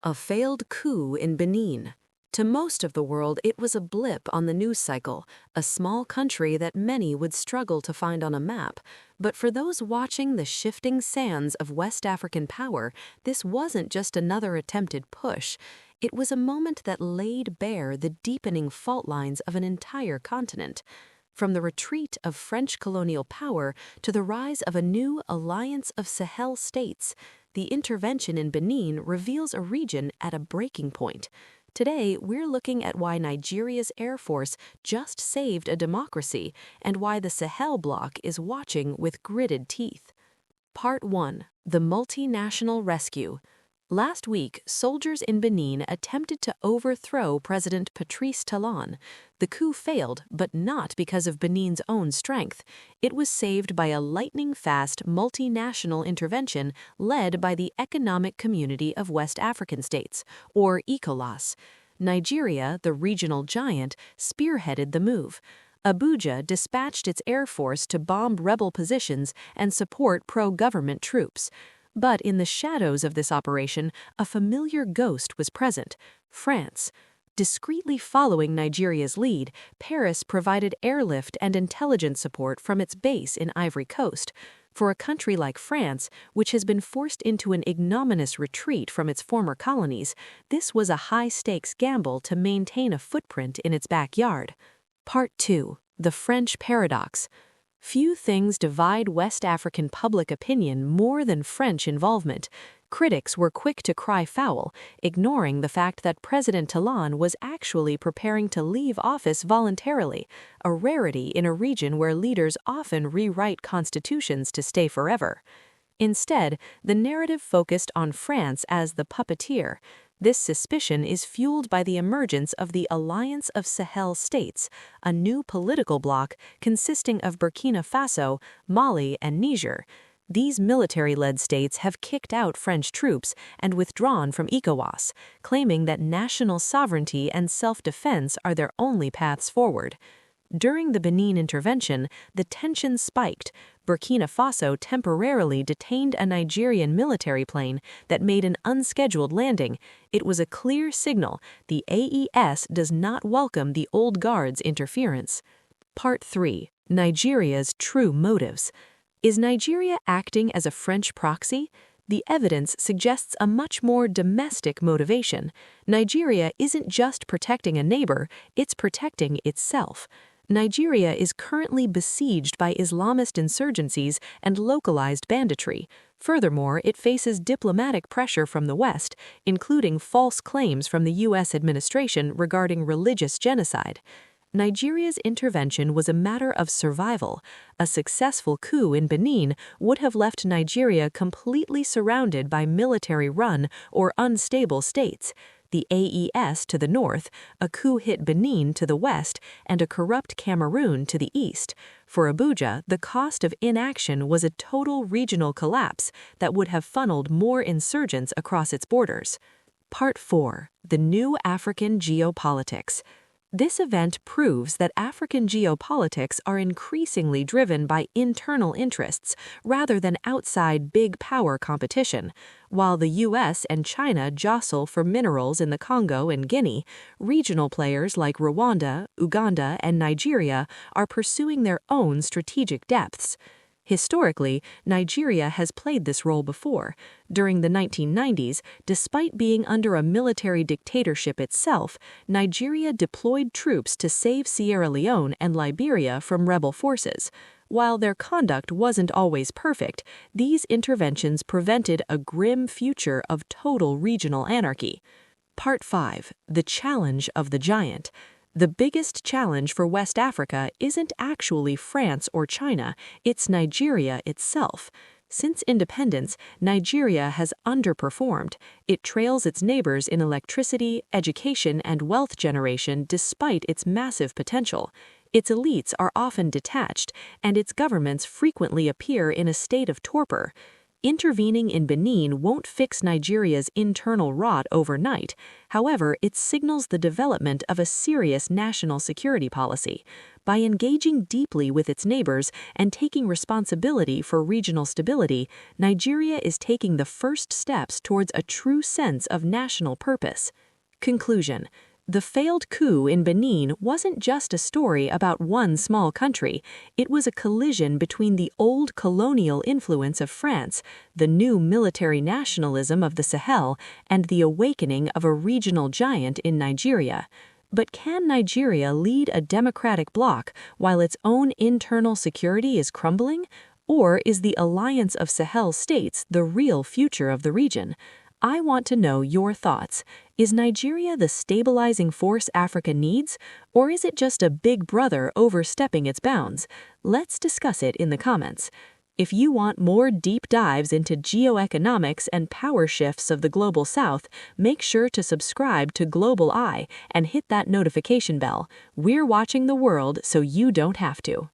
A failed coup in Benin. To most of the world, it was a blip on the news cycle, a small country that many would struggle to find on a map. But for those watching the shifting sands of West African power, this wasn't just another attempted push. It was a moment that laid bare the deepening fault lines of an entire continent. From the retreat of French colonial power to the rise of a new Alliance of Sahel States, the intervention in Benin reveals a region at a breaking point. Today, we're looking at why Nigeria's Air Force just saved a democracy and why the Sahel bloc is watching with gritted teeth. Part 1. The Multinational Rescue. Last week, soldiers in Benin attempted to overthrow President Patrice Talon. The coup failed, but not because of Benin's own strength. It was saved by a lightning-fast multinational intervention led by the Economic Community of West African States, or ECOWAS. Nigeria, the regional giant, spearheaded the move. Abuja dispatched its air force to bomb rebel positions and support pro-government troops. But in the shadows of this operation, a familiar ghost was present: France. Discreetly following Nigeria's lead, Paris provided airlift and intelligence support from its base in Ivory Coast. For a country like France, which has been forced into an ignominious retreat from its former colonies, this was a high-stakes gamble to maintain a footprint in its backyard. Part 2. The French Paradox. Few things divide West African public opinion more than French involvement. Critics were quick to cry foul, ignoring the fact that President Talon was actually preparing to leave office voluntarily, a rarity in a region where leaders often rewrite constitutions to stay forever. Instead, the narrative focused on France as the puppeteer. This suspicion is fueled by the emergence of the Alliance of Sahel States, a new political bloc consisting of Burkina Faso, Mali, and Niger. These military-led states have kicked out French troops and withdrawn from ECOWAS, claiming that national sovereignty and self-defense are their only paths forward. During the Benin intervention, the tension spiked. Burkina Faso temporarily detained a Nigerian military plane that made an unscheduled landing. It was a clear signal: the AES does not welcome the old guard's interference. Part 3. Nigeria's true motives. Is Nigeria acting as a French proxy? The evidence suggests a much more domestic motivation. Nigeria isn't just protecting a neighbor, it's protecting itself. Nigeria is currently besieged by Islamist insurgencies and localized banditry. Furthermore, it faces diplomatic pressure from the West, including false claims from the U.S. administration regarding religious genocide. Nigeria's intervention was a matter of survival. A successful coup in Benin would have left Nigeria completely surrounded by military-run or unstable states. The AES to the north, a coup-hit Benin to the west, and a corrupt Cameroon to the east. For Abuja, the cost of inaction was a total regional collapse that would have funneled more insurgents across its borders. Part 4. The New African Geopolitics. This event proves that African geopolitics are increasingly driven by internal interests rather than outside big power competition. While the US and China jostle for minerals in the Congo and Guinea, regional players like Rwanda, Uganda, and Nigeria are pursuing their own strategic depths. Historically, Nigeria has played this role before. During the 1990s, despite being under a military dictatorship itself, Nigeria deployed troops to save Sierra Leone and Liberia from rebel forces. While their conduct wasn't always perfect, these interventions prevented a grim future of total regional anarchy. Part 5. The Challenge of the Giant. The biggest challenge for West Africa isn't actually France or China, it's Nigeria itself. Since independence, Nigeria has underperformed. It trails its neighbors in electricity, education, and wealth generation despite its massive potential. Its elites are often detached, and its governments frequently appear in a state of torpor. Intervening in Benin won't fix Nigeria's internal rot overnight. However, it signals the development of a serious national security policy. By engaging deeply with its neighbors and taking responsibility for regional stability, Nigeria is taking the first steps towards a true sense of national purpose. Conclusion. The failed coup in Benin wasn't just a story about one small country. It was a collision between the old colonial influence of France, the new military nationalism of the Sahel, and the awakening of a regional giant in Nigeria. But can Nigeria lead a democratic bloc while its own internal security is crumbling? Or is the Alliance of Sahel States the real future of the region? I want to know your thoughts. Is Nigeria the stabilizing force Africa needs, or is it just a big brother overstepping its bounds? Let's discuss it in the comments. If you want more deep dives into geoeconomics and power shifts of the Global South, make sure to subscribe to GlobalEye and hit that notification bell. We're watching the world so you don't have to.